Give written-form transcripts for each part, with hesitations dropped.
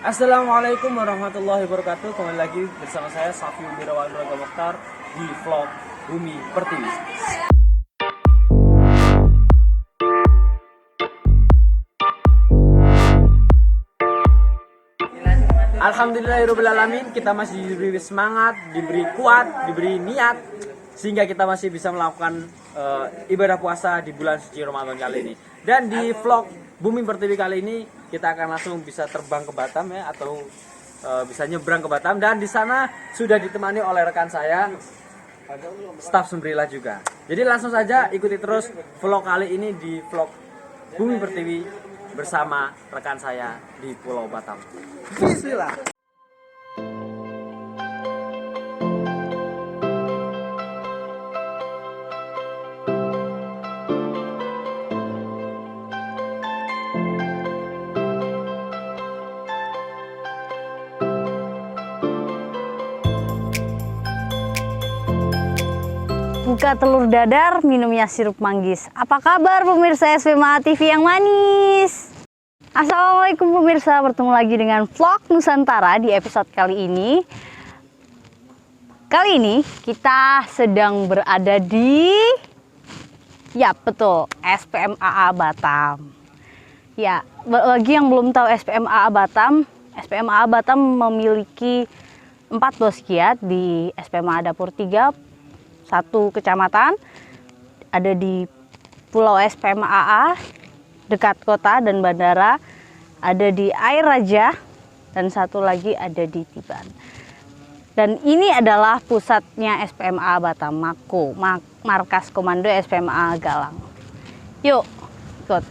Assalamualaikum warahmatullahi wabarakatuh. Kembali lagi bersama saya Safi Birawan Raga Mokhtar di vlog Bumi Pertiwi. Alhamdulillahirobbilalamin, kita masih diberi semangat, diberi kuat, diberi niat sehingga kita masih bisa melakukan ibadah puasa di bulan suci Ramadan kali ini. Dan di vlog Bumi Pertiwi kali ini kita akan langsung bisa terbang ke Batam ya, atau bisa nyebrang ke Batam, dan di sana sudah ditemani oleh rekan saya, staf Sumbrila juga. Jadi langsung saja ikuti terus vlog kali ini di vlog Bumi Pertiwi bersama rekan saya di Pulau Batam. Bismillah. Buka telur dadar, minumnya sirup manggis. Apa kabar pemirsa SPMA TV yang manis? Assalamualaikum pemirsa, bertemu lagi dengan vlog Nusantara di episode kali ini. Kali ini kita sedang berada di, ya betul, SPMAA Batam. Ya, bagi yang belum tahu SPMAA Batam memiliki 4 boskiat di SPMA Dapur 3, satu kecamatan, ada di Pulau SPMAA dekat kota dan bandara, ada di Air Raja, dan satu lagi ada di Tiban. Dan ini adalah pusatnya SPMA Batam, Mako, markas komando SPMA Galang. Yuk ikut.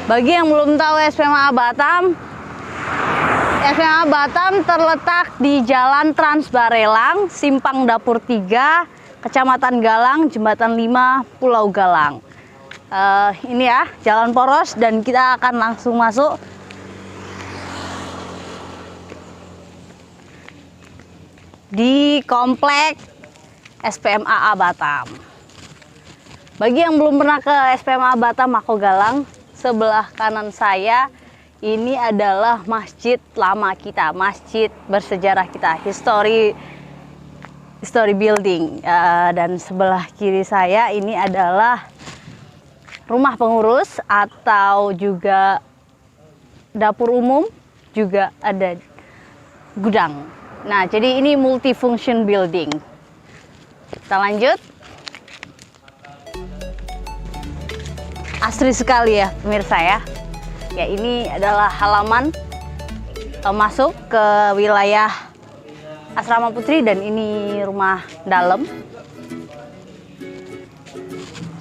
Bagi yang belum tahu SPMA Batam terletak di Jalan Trans Barelang, Simpang Dapur 3, Kecamatan Galang, Jembatan 5, Pulau Galang. Ini ya, jalan poros, dan kita akan langsung masuk. Di komplek SPMAA Batam. Bagi yang belum pernah ke SPMA Batam, Mako Galang, sebelah kanan saya ini adalah masjid lama kita, masjid bersejarah kita, history building. Dan sebelah kiri saya ini adalah rumah pengurus atau juga dapur umum, juga ada gudang. Nah, jadi ini multifunction building. Kita lanjut. Asri sekali ya pemirsa ya. Ya, ini adalah halaman masuk ke wilayah Asrama Putri, dan ini rumah dalam.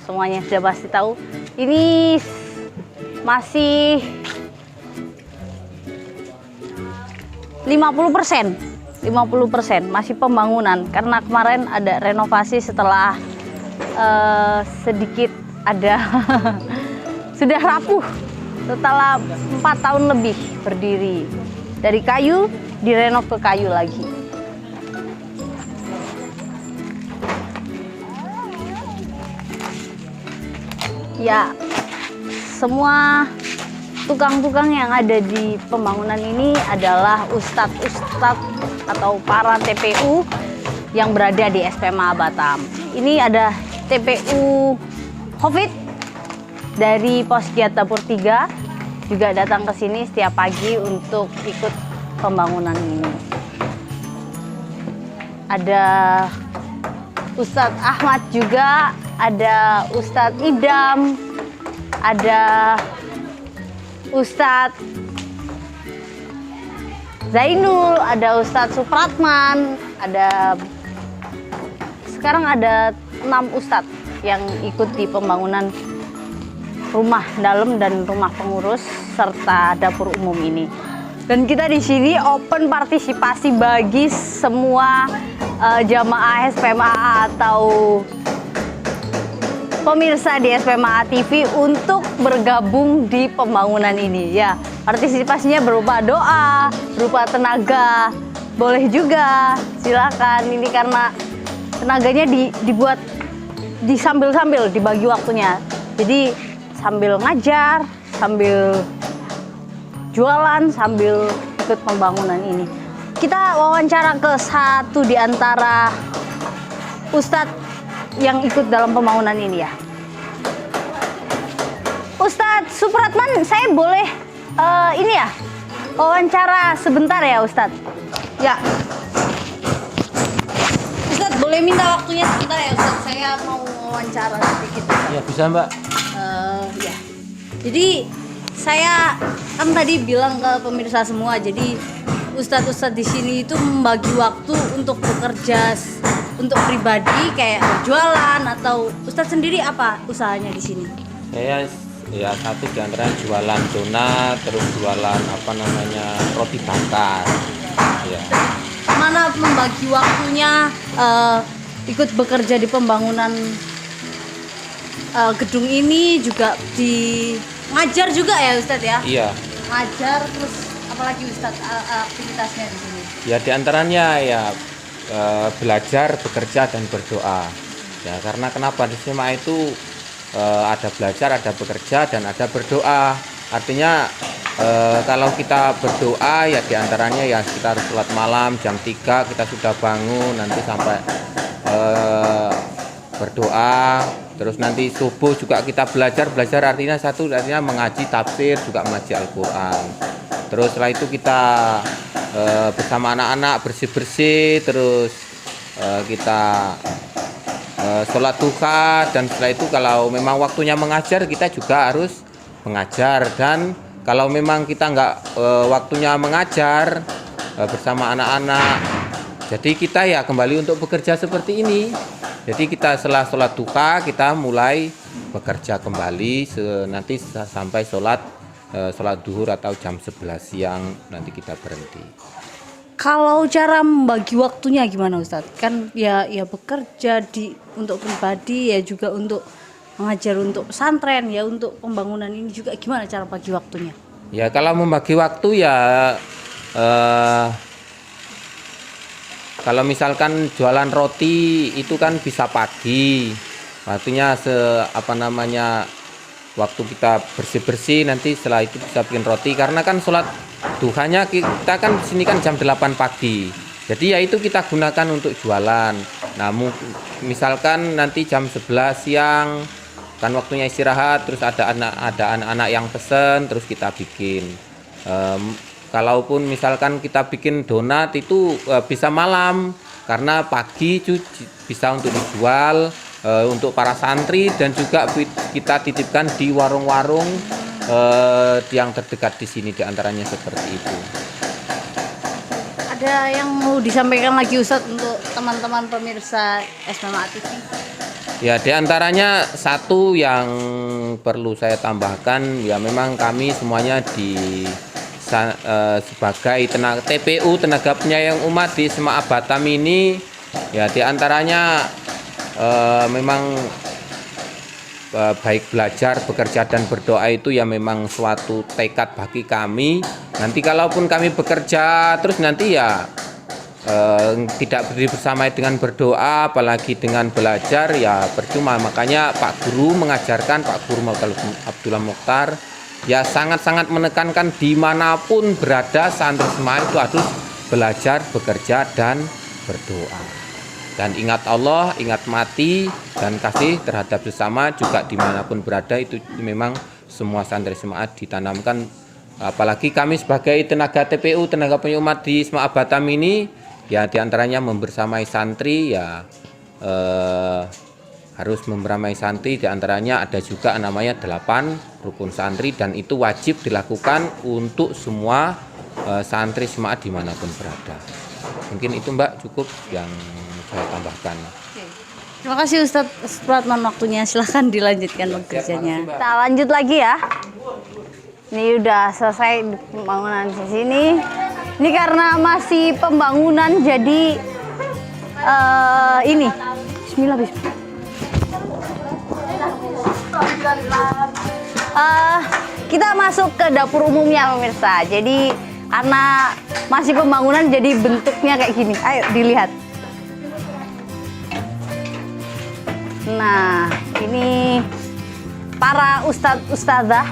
Semuanya sudah pasti tahu. Ini masih 50%, masih pembangunan, karena kemarin ada renovasi setelah sedikit ada sudah rapuh setelah 4 tahun lebih berdiri. Dari kayu direnov ke kayu lagi. Ya, semua tukang-tukang yang ada di pembangunan ini adalah ustadz-ustadz atau para TPU yang berada di SPMA Batam. Ini ada TPU Covid dari Posgiat Dapur 3, juga datang ke sini setiap pagi untuk ikut pembangunan ini. Ada Ustadz Ahmad juga, ada Ustadz Idam, ada Ustadz Zainul, ada Ustadz Supratman, sekarang ada 6 ustadz yang ikut di pembangunan rumah dalam dan rumah pengurus serta dapur umum ini. Dan kita di sini open partisipasi bagi semua jamaah SPMAA atau pemirsa di SPMAA TV untuk bergabung di pembangunan ini. Ya, partisipasinya berupa doa, berupa tenaga, boleh juga, silakan. Ini karena tenaganya dibuat di sambil-sambil, dibagi waktunya. Jadi sambil ngajar, sambil jualan, sambil ikut pembangunan ini. Kita wawancara ke satu di antara Ustadz yang ikut dalam pembangunan ini ya. Ustadz Supratman, saya boleh ini ya wawancara sebentar ya Ustadz? Ya. Ustadz boleh minta waktunya sebentar ya Ustadz? Saya mau wawancara sedikit. Ya bisa Mbak. Ya. Jadi saya kan tadi bilang ke pemirsa semua, jadi Ustadz di sini itu membagi waktu untuk bekerja untuk pribadi kayak berjualan, atau Ustadz sendiri apa usahanya di sini? Saya ya satu di antara jualan donat, terus jualan roti bakar. Ya. Mana membagi waktunya ikut bekerja di pembangunan gedung ini, juga di ngajar juga ya Ustadz ya? Iya. Ngajar, terus apalagi Ustadz aktivitasnya di sini? Ya di antaranya ya belajar, bekerja dan berdoa. Ya karena kenapa di SMA itu ada belajar, ada bekerja dan ada berdoa. Artinya kalau kita berdoa ya di antaranya ya kita harus sholat malam jam 3 kita sudah bangun, nanti sampai berdoa. Terus nanti subuh juga kita belajar artinya artinya mengaji tafsir, juga mengaji Al-Quran. Terus setelah itu kita bersama anak-anak bersih-bersih, terus kita sholat duha, dan setelah itu kalau memang waktunya mengajar kita juga harus mengajar. Dan kalau memang kita nggak waktunya mengajar bersama anak-anak, jadi kita ya kembali untuk bekerja seperti ini. Jadi kita setelah sholat duha kita mulai bekerja kembali nanti sampai sholat duhur atau jam 11 siang nanti kita berhenti. Kalau cara membagi waktunya gimana Ustadz? Kan ya bekerja untuk pribadi, ya juga untuk mengajar untuk pesantren, ya untuk pembangunan ini juga, gimana cara bagi waktunya? Ya kalau membagi waktu ya kalau misalkan jualan roti itu kan bisa pagi, artinya waktu kita bersih-bersih nanti setelah itu bisa bikin roti, karena kan sholat duhanya kita kan di sini kan jam 8 pagi. Jadi ya itu kita gunakan untuk jualan. Nah, misalkan nanti jam 11 siang kan waktunya istirahat, terus ada anak-anak yang pesen, terus kita bikin. Kalaupun misalkan kita bikin donat itu bisa malam, karena pagi bisa untuk dijual untuk para santri, dan juga kita titipkan di warung-warung yang terdekat di sini, diantaranya seperti itu. Ada yang mau disampaikan lagi Ustadz untuk teman-teman pemirsa SPMA TV? Ya diantaranya satu yang perlu saya tambahkan, ya memang kami semuanya sebagai TPU tenaga penyayang umat di SMA Batam ini, ya diantaranya memang baik belajar, bekerja dan berdoa itu ya memang suatu tekad bagi kami. Nanti kalaupun kami bekerja terus nanti ya tidak berdiri bersama dengan berdoa, apalagi dengan belajar, ya percuma. Makanya Pak Guru mengajarkan, Pak Guru Abdullah Mokhtar ya sangat-sangat menekankan dimanapun berada santri semua itu harus belajar, bekerja dan berdoa. Dan ingat Allah, ingat mati, dan kasih terhadap sesama juga dimanapun berada. Itu memang semua santri SMA ditanamkan. Apalagi kami sebagai tenaga TPU, tenaga penyayang umat di SMA Batam ini, ya diantaranya membersamai santri, ya harus memberamai santri. Diantaranya ada juga namanya 8 rukun santri, dan itu wajib dilakukan untuk semua santri SMA dimanapun berada. Mungkin itu Mbak cukup yang saya tambahkan. Terima kasih Ustadz Supratman waktunya, silahkan dilanjutkan bekerjanya. Kita lanjut lagi ya. Ini udah selesai pembangunan di sini. Ini karena masih pembangunan, jadi ini Bismillah. Kita masuk ke dapur umumnya pemirsa. Jadi karena masih pembangunan, jadi bentuknya kayak gini. Ayo dilihat. Nah, ini para ustadzah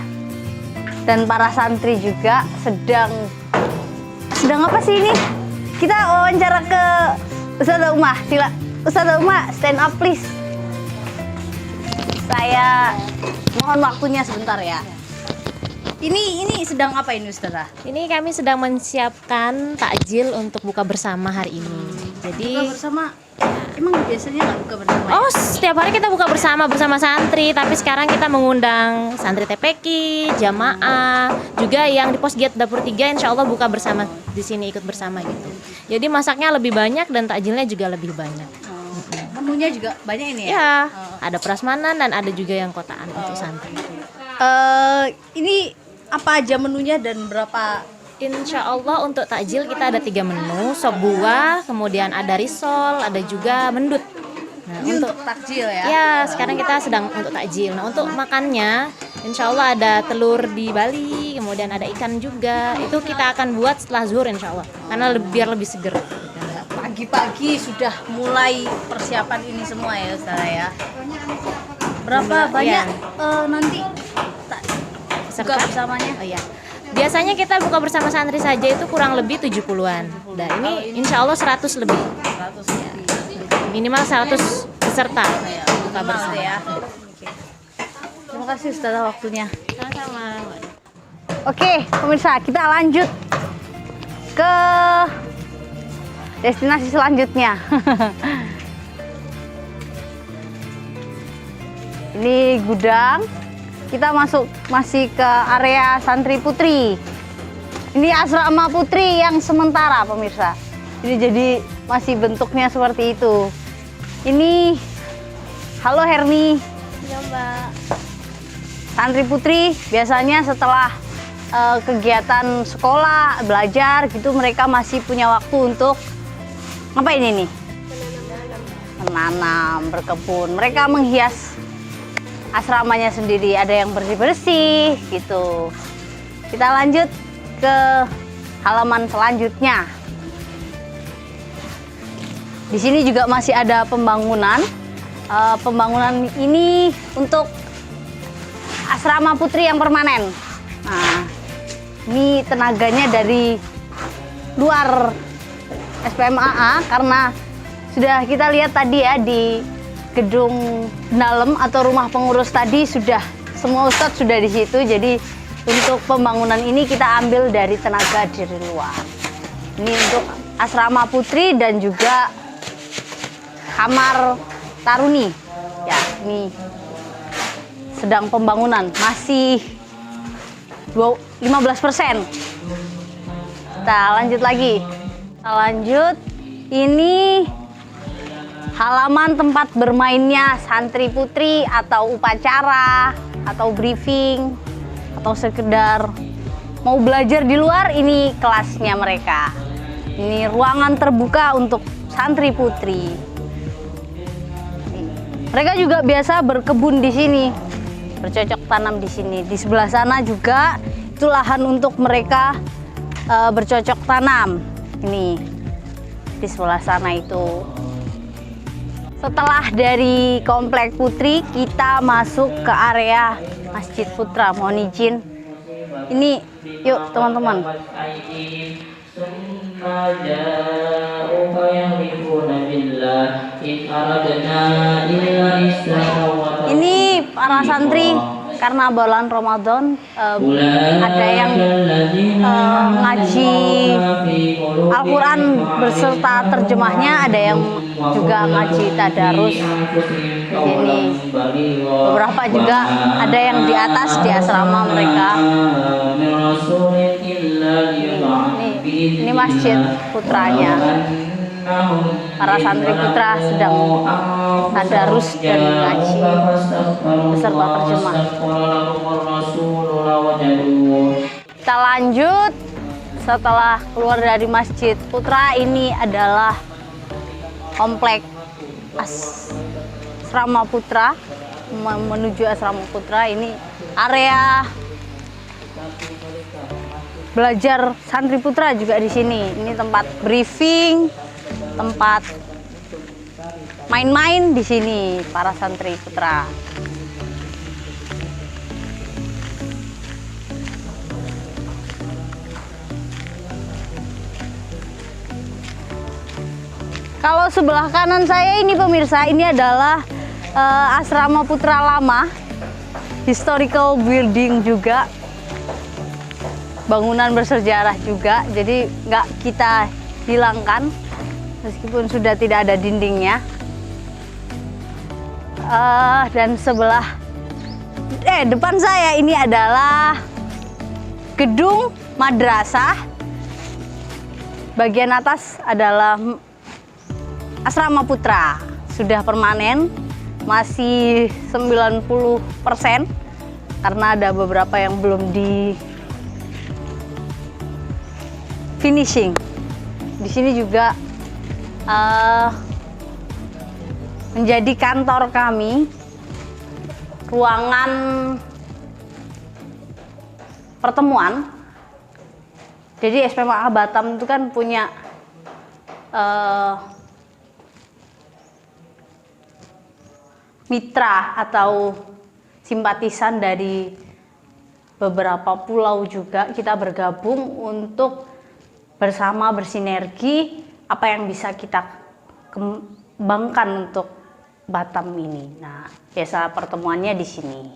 dan para santri juga sedang apa sih ini? Kita wawancara ke Ustazah Umah. Sila, Ustazah Umah, stand up please. Saya mohon waktunya sebentar ya. Ini sedang apa ini Ustazah? Ini kami sedang menyiapkan takjil untuk buka bersama hari ini. Jadi Buka bersama, emang biasanya nggak buka bersama? oh, setiap hari kita buka bersama santri, tapi sekarang kita mengundang santri TPQ, jamaah, juga yang di pos Giat Dapur 3 insya Allah buka bersama di sini, ikut bersama gitu. Jadi masaknya lebih banyak dan takjilnya juga lebih banyak. Menunya juga banyak ini ya? Ya, ada prasmanan dan ada juga yang kotaan untuk santri. Ini apa aja menunya dan berapa? Insya Allah untuk takjil kita ada 3 menu, sop buah, kemudian ada risol, ada juga mendut. Nah, Ini untuk takjil ya? ya sekarang kita sedang untuk takjil. Nah untuk makannya, insya Allah ada telur di Bali, kemudian ada ikan juga. Itu kita akan buat setelah zuhur insya Allah, karena biar lebih seger. Pagi-pagi sudah mulai persiapan ini semua ya Ustazah ya? Berapa Iya. banyak nanti buka Peserta? bersamanya? Oh iya. Biasanya kita buka bersama santri saja itu kurang lebih 70-an. Dan ini insya Allah 100 lebih. 100 ya. Minimal 100 peserta Ya, buka bersama. ya. Oke. Terima kasih Ustazah waktunya. Sama-sama. Oke, pemirsa, kita lanjut ke destinasi selanjutnya. Ini gudang. Kita masih ke area santri putri. Ini asrama putri yang sementara, pemirsa. Ini jadi masih bentuknya seperti itu. Ini, halo Herni. Ya Mbak. Santri putri biasanya setelah kegiatan sekolah, belajar gitu, mereka masih punya waktu untuk ngapain ini? Menanam, berkebun. Mereka menghias asramanya sendiri, ada yang bersih-bersih gitu. Kita lanjut ke halaman selanjutnya. Di sini juga masih ada pembangunan. Pembangunan ini untuk asrama putri yang permanen. Nah, ini tenaganya dari luar SPMAA karena sudah kita lihat tadi ya di gedung dalam atau rumah pengurus tadi sudah semua ustadz sudah di situ. Jadi untuk pembangunan ini kita ambil dari tenaga dari luar. Ini untuk asrama putri dan juga kamar taruni. Ya, ini sedang pembangunan, masih 15%. Kita lanjut lagi. Kita lanjut. Ini halaman tempat bermainnya santri putri atau upacara atau briefing atau sekedar mau belajar di luar, ini kelasnya mereka. Ini ruangan terbuka untuk santri putri. Mereka juga biasa berkebun di sini, bercocok tanam di sini. Di sebelah sana juga itu lahan untuk mereka bercocok tanam. Ini di sebelah sana itu. Setelah dari Komplek Putri, kita masuk ke area Masjid Putra. Mohon izin. Ini, yuk teman-teman. Ini para santri karena bulan Ramadan ada yang ngaji Al-Quran beserta terjemahnya, ada yang juga ngaji tadarus ini. Beberapa juga ada yang di atas di asrama mereka. Ini masjid putranya. Para santri putra sedang tadarus dan ngaji beserta terjemah. Kita lanjut. Setelah keluar dari Masjid Putra, ini adalah komplek asrama putra. Menuju asrama putra, ini area belajar santri putra juga di sini. Ini tempat briefing, tempat main-main di sini para santri putra. Kalau sebelah kanan saya ini pemirsa, ini adalah Asrama Putra Lama, historical building juga, bangunan bersejarah juga, jadi nggak kita hilangkan meskipun sudah tidak ada dindingnya. Dan depan saya ini adalah gedung madrasah, bagian atas adalah Asrama Putra, sudah permanen, masih 90% karena ada beberapa yang belum di finishing. Di sini juga menjadi kantor kami, ruangan pertemuan. Jadi SPMA Batam itu kan punya mitra atau simpatisan dari beberapa pulau juga. Kita bergabung untuk bersama bersinergi apa yang bisa kita kembangkan untuk Batam ini. Nah, biasa pertemuannya di sini.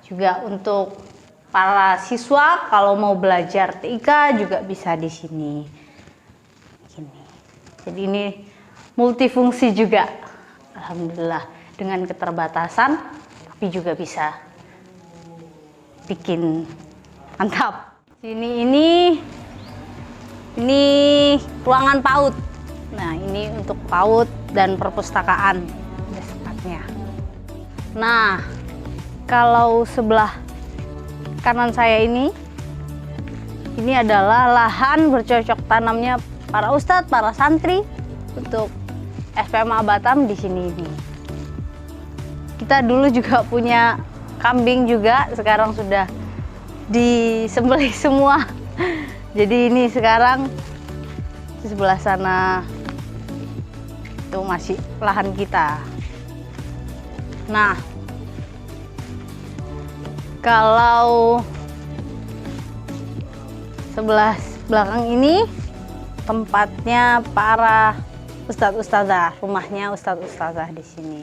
Juga untuk para siswa kalau mau belajar TIK juga bisa di sini. Gini. Jadi ini multifungsi juga. Alhamdulillah, dengan keterbatasan tapi juga bisa bikin mantap. Ini ruangan PAUD. Nah, ini untuk PAUD dan perpustakaan. Nah, kalau sebelah kanan saya ini adalah lahan bercocok tanamnya para ustadz, para santri untuk SPMA Batam di sini. Kita dulu juga punya kambing juga, sekarang sudah disembelih semua. Jadi ini sekarang di sebelah sana itu masih lahan kita. Nah, kalau sebelah belakang ini tempatnya para ustadz-ustadzah, rumahnya ustadz-ustadzah di sini.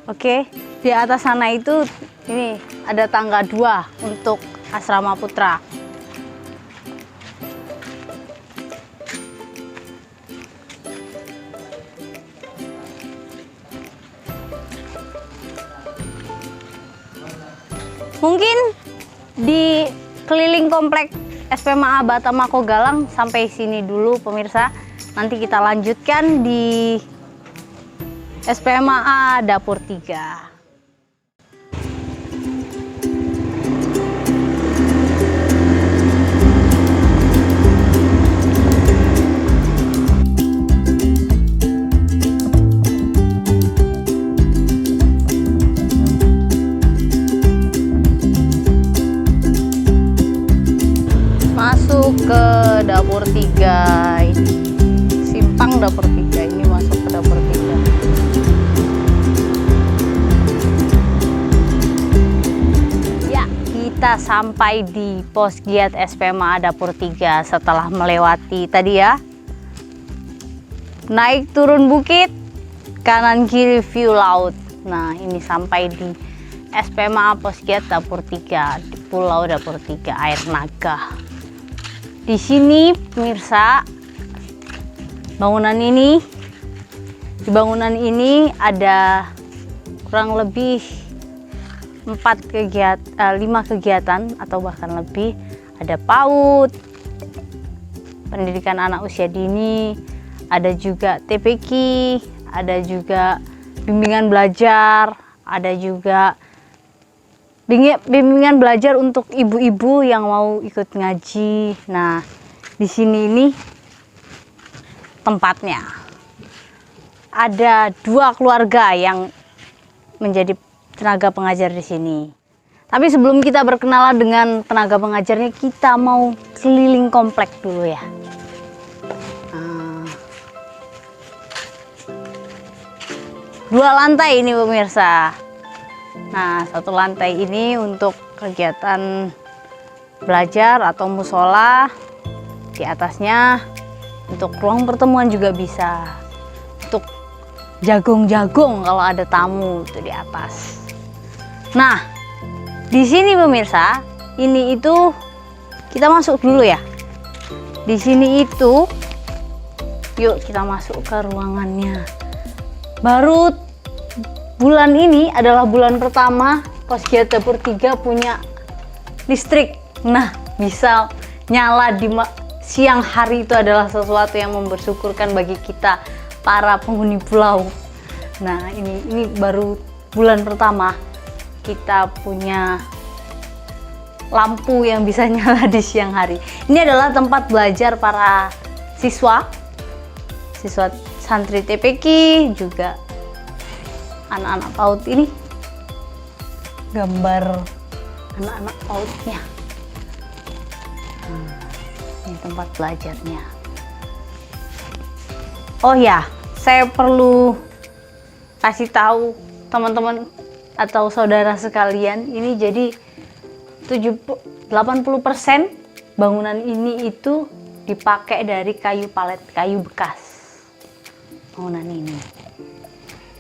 Oke, di atas sana itu ini ada tangga 2 untuk Asrama Putra. Mungkin di keliling komplek SPMA Batam Mako Galang sampai sini dulu pemirsa. Nanti kita lanjutkan di SPMA Dapur 3. Masuk ke Dapur 3 ini. Simpang Dapur 3 ini masuk ke Dapur 3. Ya, kita sampai di pos giat SPMA Dapur 3 setelah melewati tadi ya. Naik turun bukit, kanan kiri view laut. Nah, ini sampai di SPMA pos giat Dapur 3 di Pulau Dapur 3 Air Naga. Di sini pemirsa, di bangunan ini ada kurang lebih 5 kegiatan atau bahkan lebih. Ada PAUD, pendidikan anak usia dini, ada juga TPQ, ada juga bimbingan belajar, ada juga bimbingan belajar untuk ibu-ibu yang mau ikut ngaji. Nah, di sini ini tempatnya. Ada 2 keluarga yang menjadi tenaga pengajar di sini. Tapi sebelum kita berkenalan dengan tenaga pengajarnya, kita mau keliling komplek dulu ya. Nah, 2 lantai ini pemirsa. Nah, 1 lantai ini untuk kegiatan belajar atau musola. Di atasnya Untuk ruang pertemuan juga bisa. Untuk jagung-jagung kalau ada tamu itu di atas. Nah, di sini pemirsa, ini itu kita masuk dulu ya. Di sini itu, yuk kita masuk ke ruangannya. Baru bulan ini adalah bulan pertama Posgiat Dapur 3 punya listrik. Nah, bisa nyala di siang hari itu adalah sesuatu yang membersyukurkan bagi kita para penghuni pulau. Nah, ini baru bulan pertama kita punya lampu yang bisa nyala di siang hari. Ini adalah tempat belajar para siswa santri TPQ, juga anak-anak PAUD. Ini gambar anak-anak PAUD-nya. Ini tempat belajarnya. Oh ya, saya perlu kasih tahu teman-teman atau saudara sekalian, ini jadi 80% bangunan ini itu dipakai dari kayu palet, kayu bekas. Bangunan ini.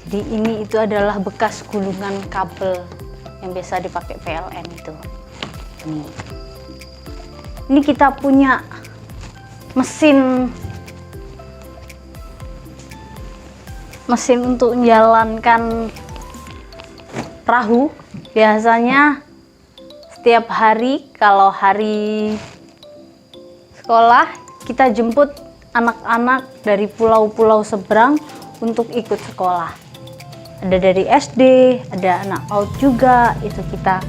Jadi ini itu adalah bekas gulungan kabel yang biasa dipakai PLN itu. Ini kita punya mesin untuk menjalankan perahu. Biasanya setiap hari, kalau hari sekolah, kita jemput anak-anak dari pulau-pulau seberang untuk ikut sekolah. Ada dari SD, ada anak PAUD juga, itu kita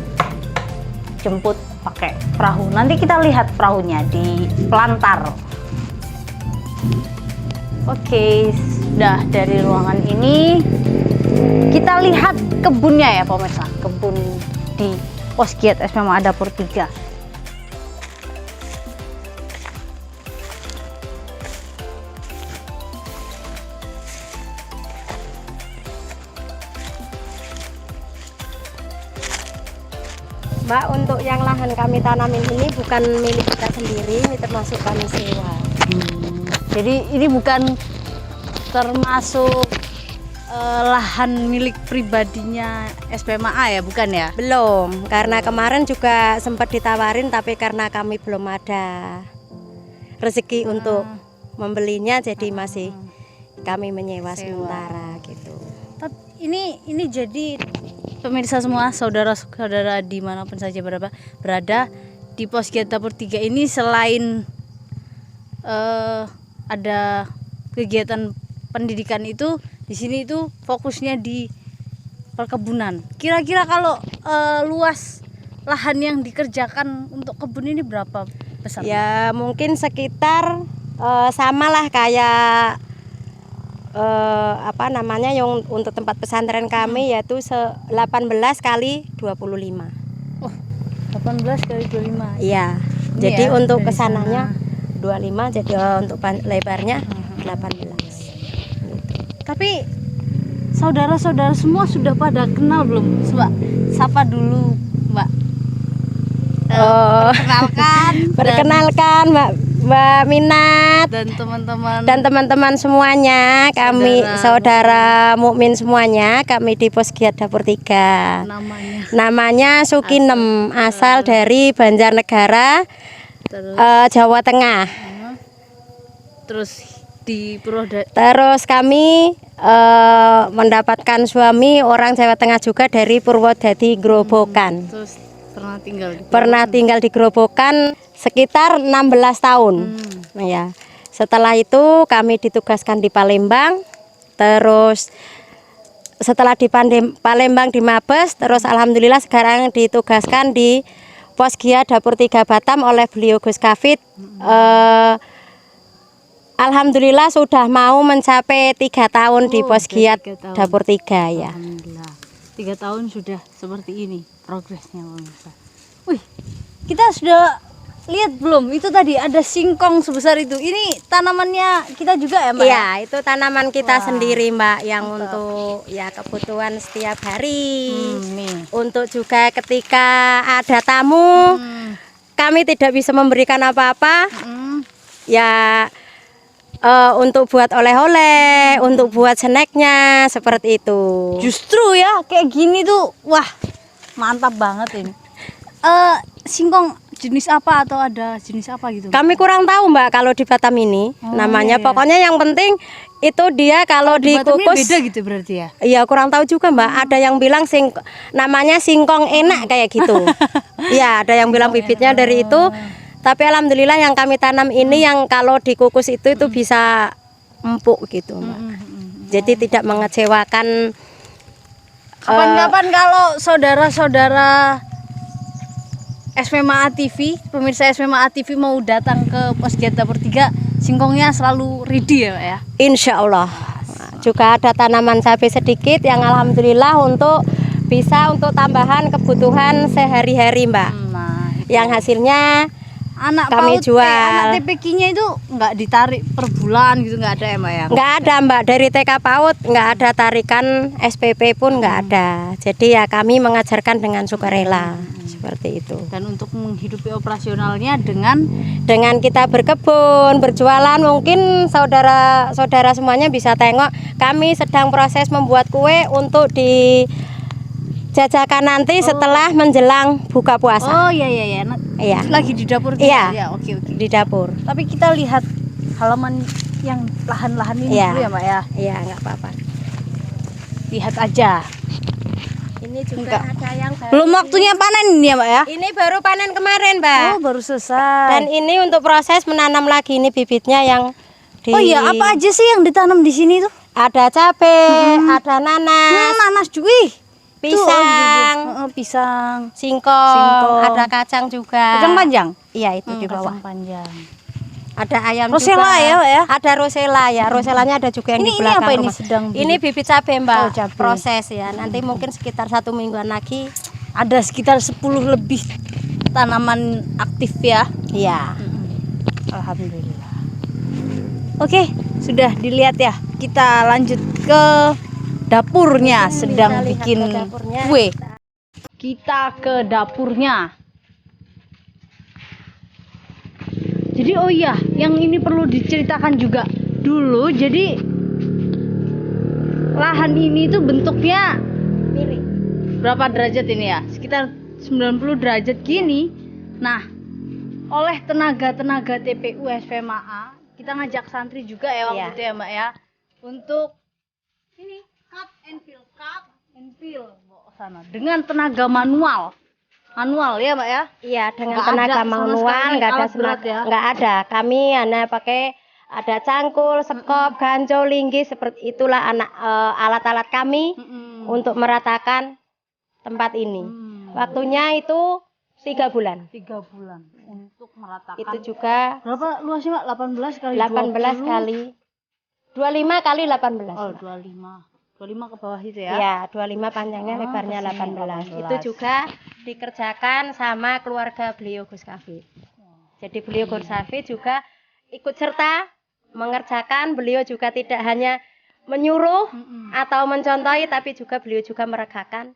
jemput pakai perahu. Nanti kita lihat perahunya di Pelantar. Oke, sudah dari ruangan ini kita lihat kebunnya ya pemirsa, kebun di Posgiat SPMA Dapur 3. Mbak, untuk yang lahan kami tanamin ini bukan milik kita sendiri, ini termasuk kami sewa. Jadi ini bukan termasuk lahan milik pribadinya SPMA ya, bukan ya? Belum, karena kemarin juga sempat ditawarin, tapi karena kami belum ada rezeki untuk membelinya, jadi masih kami menyewa sementara gitu. Ini jadi pemirsa semua, saudara-saudara dimanapun saja berada di Posgiat Dapur 3 ini, selain ada kegiatan pendidikan itu, di sini itu fokusnya di perkebunan. Kira-kira kalau luas lahan yang dikerjakan untuk kebun ini berapa besar? Ya mungkin sekitar samalah kayak yang untuk tempat pesantren kami, yaitu 18 kali 25. Oh, 18 kali 25. Iya. Ini Jadi ya, untuk dari kesananya sana. 25, jadi untuk lebarnya 18. Tapi saudara-saudara semua sudah pada kenal belum? Coba sapa dulu, Mbak. Perkenalkan Mbak Minat dan teman-teman dan teman-teman semuanya, kami saudara mukmin semuanya, kami di Posgiat Dapur 3. Namanya Sukinem, asal dari Banjarnegara, Jawa Tengah. Terus di Terus kami mendapatkan suami orang Jawa Tengah juga, dari Purwodadi Grobogan. Terus pernah tinggal di Grobogan sekitar 16 tahun. Ya. Setelah itu kami ditugaskan di Palembang. Terus setelah di Palembang di Mabes, terus alhamdulillah sekarang ditugaskan di Posgiat Dapur 3 Batam oleh beliau Gus Kafid. Alhamdulillah sudah mau mencapai 3 tahun di Posgiat Dapur 3 ya. Alhamdulillah. 3 tahun sudah seperti ini progresnya pemirsa. Wih, kita sudah lihat belum? Itu tadi ada singkong sebesar itu. Ini tanamannya kita juga ya, Mbak? Iya, itu tanaman kita sendiri, Mbak, yang mantap. untuk ya kebutuhan setiap hari. Nih. Untuk juga ketika ada tamu, kami tidak bisa memberikan apa-apa. Ya untuk buat oleh-oleh, untuk buat snacknya seperti itu. Justru ya kayak gini tuh, wah mantap banget ini. Singkong jenis apa atau ada jenis apa gitu? Kami kurang tahu Mbak kalau di Batam ini namanya. iya. Pokoknya yang penting itu dia kalau Di Batam ini dikukus. beda gitu berarti ya? Iya kurang tahu juga Mbak. Ada yang bilang namanya singkong enak kayak gitu. Iya ada yang bilang bibitnya dari itu. Tapi alhamdulillah yang kami tanam ini yang kalau dikukus itu bisa empuk gitu Mbak. Jadi tidak mengecewakan. Kapan-kapan kalau saudara-saudara SPMA TV, pemirsa SPMA TV mau datang ke Posget Dapur 3, singkongnya selalu ready ya Pak ya? Insya Allah. Juga ada tanaman cabai sedikit yang alhamdulillah bisa untuk tambahan kebutuhan sehari-hari Mbak. Nah, Yang hasilnya anak kami jual. anak TPQ-nya itu nggak ditarik per bulan gitu, nggak ada ya Mbak ya? nggak ada Mbak, dari TK PAUD nggak ada tarikan, SPP pun nggak ada. Jadi ya kami mengajarkan dengan sukarela seperti itu. Dan untuk menghidupi operasionalnya dengan Kita berkebun, berjualan, mungkin saudara-saudara semuanya bisa tengok kami sedang proses membuat kue untuk dijajakan nanti setelah menjelang buka puasa. oh iya. Iya. Lagi di dapur kita. Iya. Ya, oke. Di dapur. Tapi kita lihat halaman yang lahan-lahan ini Iya. dulu ya Mbak ya. Iya, nggak apa-apa. Lihat aja. Ini juga ada yang baru. Belum waktunya panen ini ya Mbak ya? Ini baru panen kemarin, Mbak. Oh, baru selesai. Dan ini untuk proses menanam lagi ini bibitnya yang Oh iya, apa aja sih yang ditanam di sini tuh? Ada cabai, ada nanas, Nanas cuy. pisang, Pisang. singkong, ada kacang juga. Kacang panjang. Iya, itu di bawah. Kacang panjang. Ada ayam Rosella juga. ya, Mbak ya? Ada rosella ya. Rosellanya ada juga yang Ini di belakang apa ini rumah. sedang Ini bibit cabai, Mbak. Oh, cabai. Proses ya. Nanti mungkin sekitar 1 mingguan lagi. Ada sekitar 10 lebih tanaman aktif ya. Iya. Alhamdulillah. Oke, sudah dilihat ya. Kita lanjut ke dapurnya, sedang lihat bikin ke dapurnya. kue. Kita ke dapurnya. Jadi oh iya, yang ini perlu diceritakan juga dulu. Jadi lahan ini tuh bentuknya Miring. berapa derajat ini ya? Sekitar 90 derajat gini. Nah, oleh tenaga-tenaga TPU SPMA, kita ngajak santri juga ya waktu Iya. itu ya Mbak ya, untuk ini cut and fill bawa sana dengan tenaga manual ya Mbak ya. Iya, dengan Nggak tenaga ada sama manual, sekali nggak ada alat berat ya? nggak ada. Kami hanya pakai ada cangkul, sekop, ganco, linggis, seperti itulah alat-alat kami untuk meratakan tempat ini. Waktunya itu 3 bulan. 3 bulan untuk meratakan. Itu juga Berapa luasnya Mbak? 18 kali 18 20? kali 25 kali 18. Oh, 25 ke bawah itu ya. Ya, 25 panjangnya, Oh, lebarnya kesini 18. 18. Itu juga dikerjakan sama keluarga beliau Gus Kafi. Jadi beliau Gus Kafi juga ikut serta mengerjakan. Beliau juga tidak hanya menyuruh atau mencontohi, tapi juga beliau juga meregakan,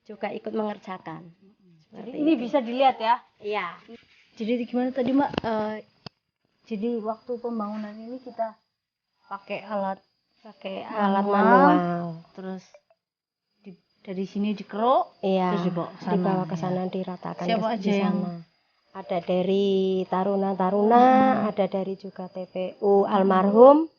juga ikut mengerjakan. Jadi ini bisa dilihat ya. Iya. Jadi gimana tadi Mbak? Jadi waktu pembangunan ini kita pakai alat Alat manual. terus dari sini dikeruk, Iya. terus dibawa Dibawa ke ke sana. sana, diratakan Siapa di aja sana. yang Ada dari taruna-taruna, ada dari juga TPU almarhum,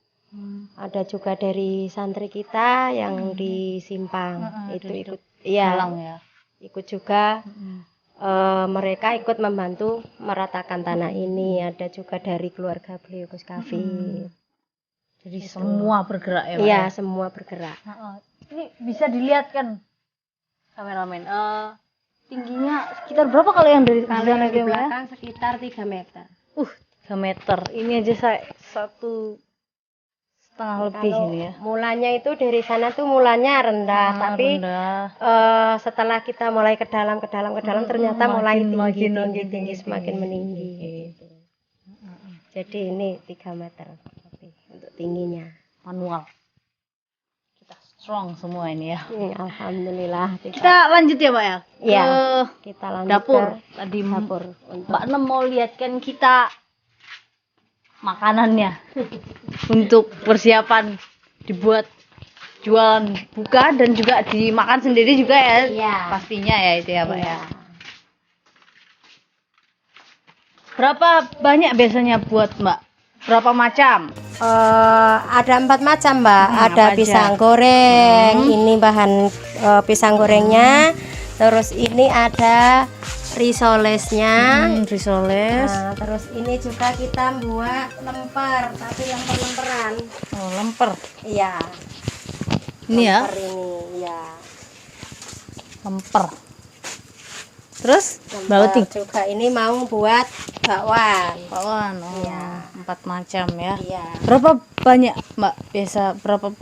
ada juga dari santri kita yang di Simpang. Itu dari ikut, iya, Galang ya. ikut juga. Mereka ikut membantu meratakan tanah ini. Ada juga dari keluarga beliau Gus Kafi. Jadi semua bergerak ya Mbak Iya, ya? semua bergerak. Ini bisa dilihat kan kameramen. Tingginya sekitar berapa kalau yang dari Kalau sana yang di Mbak ya? belakang sekitar 3 meter. 3 meter. Ini aja saya 1,5 lebih Kalau ini ya. mulanya itu dari sana tuh mulanya rendah, tapi rendah. setelah kita mulai ke dalam ternyata mulai makin tinggi semakin meninggi. Gitu. Jadi ini 3 meter lebih untuk tingginya. Manual. Kita strong semua ini ya. Alhamdulillah. Kita lanjut ya Pak ya. Iya. Ke Kita lanjut dapur. ke Tadi dapur. Mbak Nem mau lihatkan kita makanannya untuk persiapan dibuat jualan buka dan juga dimakan sendiri juga ya. Iya. Pastinya ya itu ya Pak ya. Berapa banyak biasanya buat Mbak? Berapa macam? Ada 4 macam Mbak. Ada apa aja? pisang goreng. Ini bahan pisang gorengnya. Terus ini ada risolesnya. Risoles. Nah, terus ini juga kita buat lemper, tapi lemper-lemperan. Oh, lemper. Iya. Ini ya, Lemper ini, ya. lemper. Terus Lemper bawang juga ini mau buat bakwan. bakwan. Oh, Iya. 4 macam ya. Iya. Berapa banyak Mbak? Biasa berapa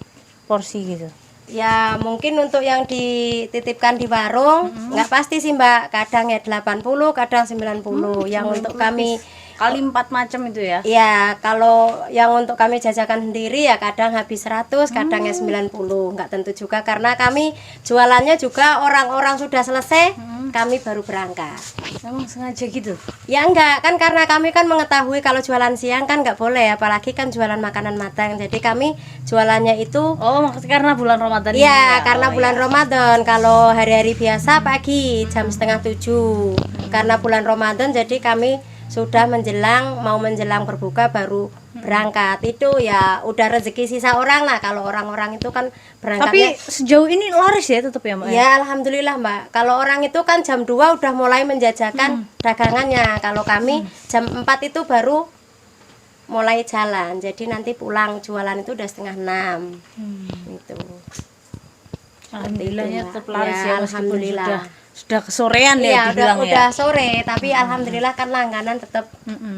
porsi gitu? Ya mungkin untuk yang dititipkan di warung nggak pasti sih Mbak, kadang ya 80, kadang 90. Yang untuk kami Kali 4 macam itu ya. ya kalau yang untuk kami jajakan sendiri ya kadang habis 100, kadang ya 90, nggak tentu juga karena kami jualannya juga orang-orang sudah selesai, kami baru berangkat. Emang sengaja gitu? Ya enggak, kan karena kami kan mengetahui kalau jualan siang kan nggak boleh, apalagi kan jualan makanan matang. Jadi kami jualannya itu Oh, maksudnya karena bulan Ramadan ini iya, ya? karena Oh, bulan iya. Ramadan. Kalau hari-hari biasa pagi jam 6:30. Karena bulan Ramadan jadi kami sudah mau menjelang berbuka baru berangkat. Itu ya udah rezeki sisa orang lah. Kalau orang-orang itu kan Tapi berangkatnya sejauh ini laris ya tetap ya Mbak? ya alhamdulillah Mbak. Kalau orang itu kan jam 2 udah mulai menjajakan dagangannya. Kalau kami jam 4 itu baru mulai jalan. Jadi nanti pulang jualan itu udah 5:30. Gitu. Alhamdulillahnya Mbak. tetap laris Ya, ya, meskipun alhamdulillah. sudah kesorean Iya, ya dibilang udah ya. sore, tapi alhamdulillah kan langganan tetap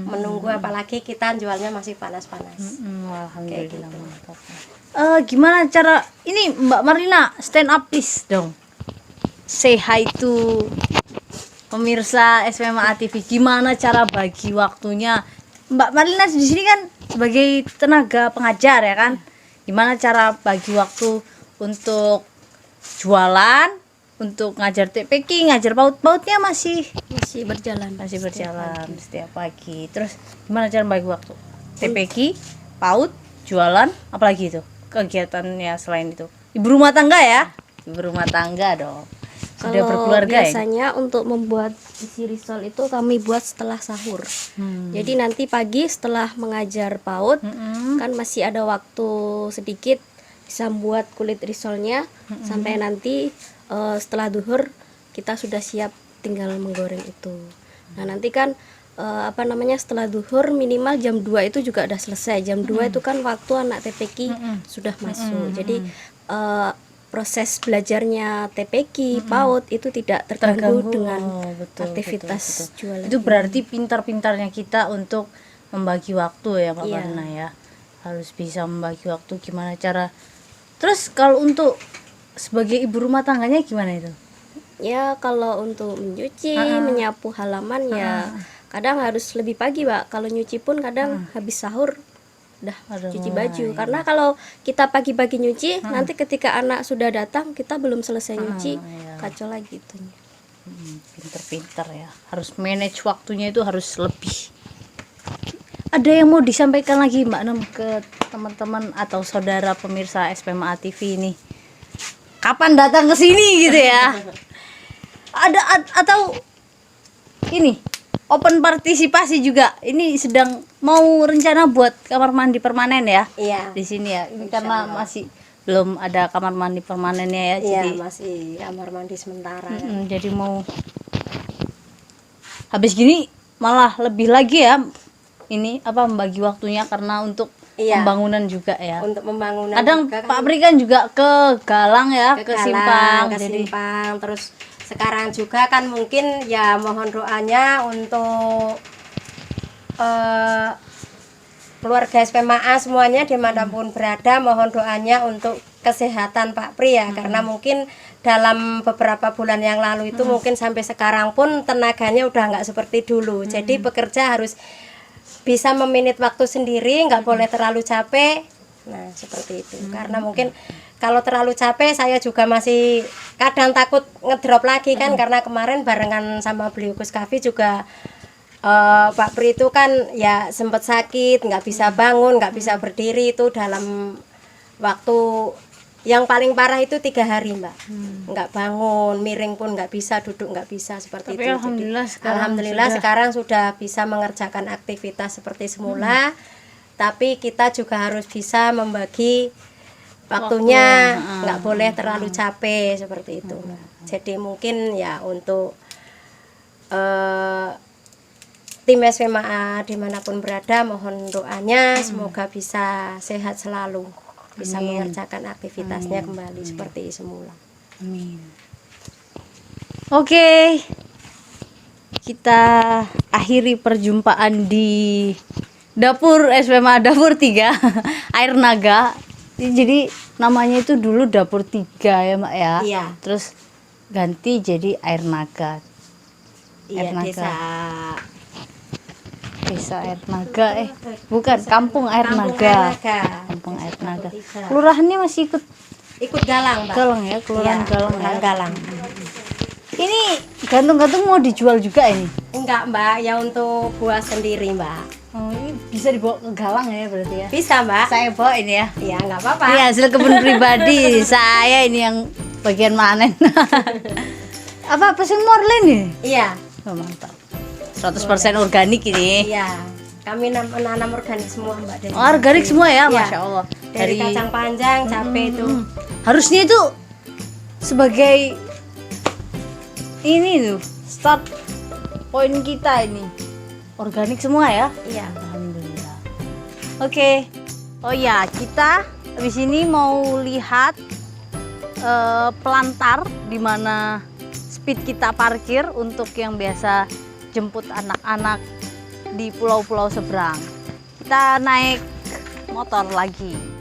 menunggu, apalagi kita jualnya masih panas-panas. Alhamdulillah mantap. Gimana cara ini Mbak Marlina stand up please dong. Say hi to pemirsa SPMA TV. Gimana cara bagi waktunya? Mbak Marlina di sini kan sebagai tenaga pengajar ya kan. Gimana cara bagi waktu untuk jualan, untuk ngajar TPK, ngajar PAUD-nya masih berjalan setiap pagi. Terus gimana cara bagi waktu? TPK, PAUD, jualan, apalagi itu kegiatannya selain itu? Ibu rumah tangga ya? Ibu rumah tangga dong. Sudah berkeluarga ya? Biasanya untuk membuat isi risol itu kami buat setelah sahur. Jadi nanti pagi setelah mengajar PAUD kan masih ada waktu sedikit bisa membuat kulit risolnya sampai nanti setelah duhur kita sudah siap tinggal menggoreng itu. Nah nanti kan setelah duhur minimal jam 2 itu juga udah selesai. Jam 2 itu kan waktu anak TPK sudah masuk. Jadi proses belajarnya TPK, PAUD itu tidak terganggu dengan aktivitas jualan. Itu berarti pintar-pintarnya kita untuk membagi waktu ya Mbak Iya. Marlina ya. Harus bisa membagi waktu gimana cara. Terus kalau untuk sebagai ibu rumah tangganya gimana itu? Ya kalau untuk mencuci, menyapu halaman ya kadang harus lebih pagi Mbak. Kalau nyuci pun kadang habis sahur udah cuci baju. Karena kalau kita pagi-pagi nyuci, nanti ketika anak sudah datang kita belum selesai nyuci, kacau lagi itu. Pinter-pinter ya. Harus manage waktunya itu harus lebih. Ada yang mau disampaikan lagi Mbak Nem ke teman-teman atau saudara pemirsa SPMA TV ini? Kapan datang ke sini gitu ya? Ada atau ini open partisipasi juga. Ini sedang mau rencana buat kamar mandi permanen ya? Iya. Di sini ya. Ini karena masih belum ada kamar mandi permanennya ya. Iya, Jadi masih kamar mandi sementara. jadi mau habis gini malah lebih lagi ya. Ini membagi waktunya karena untuk Iya. pembangunan juga ya. Untuk pembangunan Kadang juga kan Pak Pri kan juga ke Galang ya, ke Galang, Simpang. ke Jadi Simpang. Terus sekarang juga kan mungkin ya mohon doanya untuk keluarga SPMA semuanya dimanapun berada, mohon doanya untuk kesehatan Pak Pri ya, karena mungkin dalam beberapa bulan yang lalu itu mungkin sampai sekarang pun tenaganya udah nggak seperti dulu. Jadi bekerja harus bisa meminit waktu sendiri, nggak boleh terlalu capek. Nah seperti itu, karena mungkin kalau terlalu capek saya juga masih kadang takut ngedrop lagi kan, karena kemarin barengan sama beliau Gus Kafi juga Pak Pri itu kan ya sempat sakit, nggak bisa bangun, nggak bisa berdiri itu dalam waktu yang paling parah itu 3 hari Mbak. Nggak bangun, miring pun nggak bisa, duduk nggak bisa seperti Tapi itu. alhamdulillah Jadi, sekarang alhamdulillah sudah. sekarang sudah bisa mengerjakan aktivitas seperti semula. Tapi kita juga harus bisa membagi waktunya, nggak boleh terlalu capek seperti itu. Jadi mungkin ya untuk tim SPMA dimanapun berada, mohon doanya semoga bisa sehat selalu, bisa mengerjakan aktivitasnya kembali seperti semula. Amin. Oke, kita akhiri perjumpaan di dapur SPMA Dapur 3 Air Naga. Jadi namanya itu dulu Dapur 3 ya Mbak ya. Iya. Terus ganti jadi Air Naga. Iya, Air Naga. desa Air Naga bukan Kampung Air Kampung Naga. Air Naga. Kampung Air Desa Naga. Dapur 3. Kelurahannya masih Ikut Galang, Mbak. Galang ya, Kelurahan Iya, Galang Kelurahan ya. Galang. Ini gantung-gantung mau dijual juga ini. Enggak, Mbak, ya untuk buah sendiri, Mbak. Oh, ini bisa dibawa ke Galang ya berarti ya. Bisa, Mbak? Saya bawa ini ya. Iya, enggak apa-apa. Ini hasil kebun pribadi saya ini yang bagian manen. Apa mesin morlen nih? Iya. Oh, mantap. 100% organik ini. Iya. Kami menanam organik semua, Mbak. dari Oh, organik sini. semua ya, Iya. Masya Allah. Dari kacang panjang, cabai itu. Harusnya itu sebagai ini tuh start poin kita ini. Organik semua ya. Iya. Alhamdulillah. Oke. Oh ya, kita habis ini mau lihat pelantar di mana speed kita parkir untuk yang biasa jemput anak-anak di pulau-pulau seberang. Kita naik motor lagi.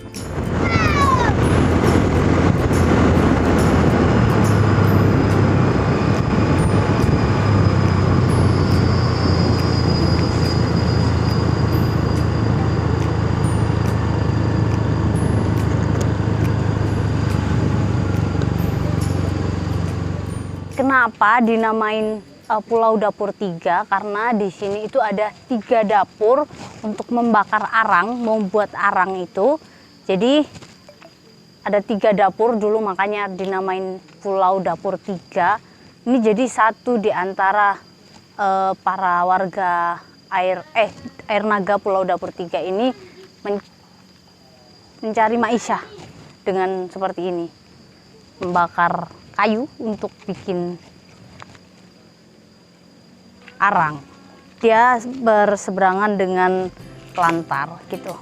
Kenapa dinamain Pulau Dapur 3? Karena di sini itu ada 3 dapur untuk membakar arang, membuat arang itu. Jadi ada 3 dapur dulu, makanya dinamain Pulau Dapur 3. Ini jadi satu di antara para warga Air Naga Pulau Dapur 3 ini mencari maisha dengan seperti ini, membakar kayu untuk bikin arang. Dia berseberangan dengan pelantar gitu.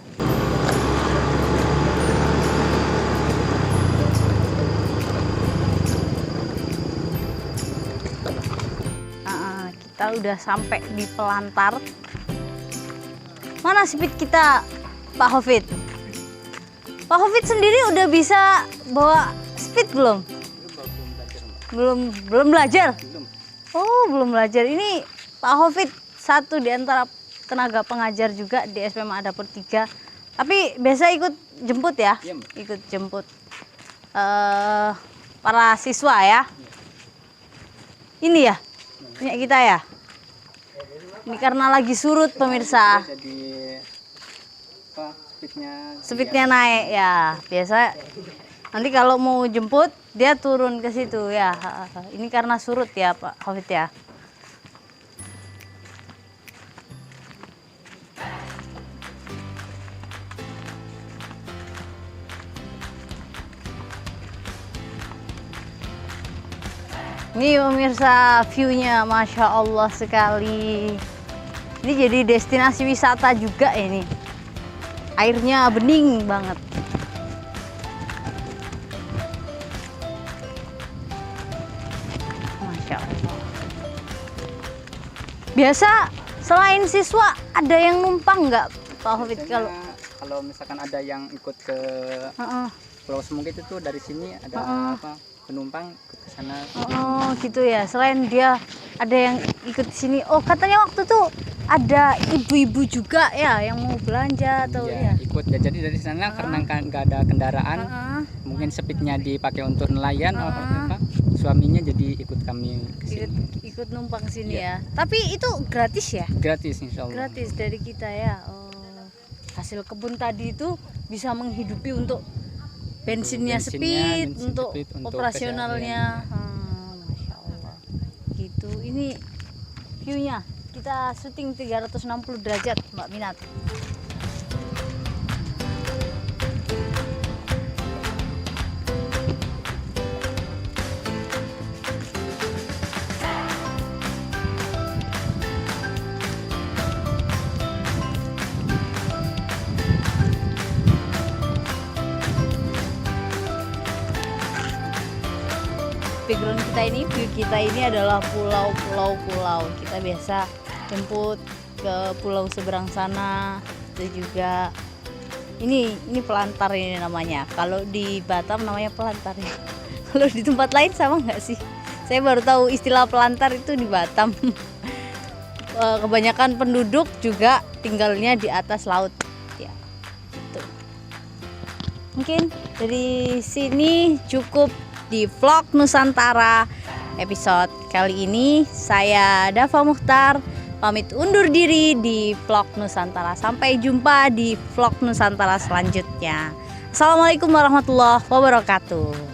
Kita udah sampai di pelantar. Mana speed kita, Pak Hofid? Pak Hofid sendiri udah bisa bawa speed belum? Belum belajar? Oh, belum belajar. Ini Pak Hofid satu di antara tenaga pengajar juga di SPMA Dapur 3. Tapi biasa ikut jemput ya? Ikut jemput para siswa ya? Ini ya? Punya kita ya? Ini karena lagi surut pemirsa. Jadi Speednya naik ya. Biasa nanti kalau mau jemput dia turun ke situ ya. Ini karena surut ya Pak Hofid ya. Ini pemirsa view-nya Masya Allah sekali. Ini jadi destinasi wisata juga ini. Airnya bening banget. Masya Allah. Biasa selain siswa ada yang numpang nggak Pak Hofid? kalau misalkan ada yang ikut ke Pulau Semungkit itu dari sini ada penumpang ikut ke sana. Oh gitu ya. Selain dia ada yang ikut di sini. Oh katanya waktu tuh ada ibu-ibu juga ya yang mau belanja atau ya? Ikut ya. Jadi dari sana karena kan nggak ada kendaraan, mungkin speednya dipakai untuk nelayan, suaminya jadi ikut kami ke ikut, sini. ikut numpang sini Iya. ya. Tapi itu gratis ya? Gratis insya Allah. Gratis dari kita ya. Oh. Hasil kebun tadi itu bisa menghidupi untuk bensinnya, bensin untuk speed, untuk operasionalnya. Masya Allah. Gitu. Ini view-nya. Kita syuting 360 derajat, Mbak Minat. Background kita ini, view kita ini adalah pulau. Kita biasa jemput ke pulau seberang sana. Itu juga ini pelantar ini namanya. Kalau di Batam namanya pelantar ya. Kalau di tempat lain sama nggak sih? Saya baru tahu istilah pelantar itu di Batam. Kebanyakan penduduk juga tinggalnya di atas laut. Ya, gitu. Mungkin dari sini cukup di vlog Nusantara episode kali ini. Saya Dava Mukhtar pamit undur diri di vlog Nusantara. Sampai jumpa di vlog Nusantara selanjutnya. Assalamualaikum warahmatullahi wabarakatuh.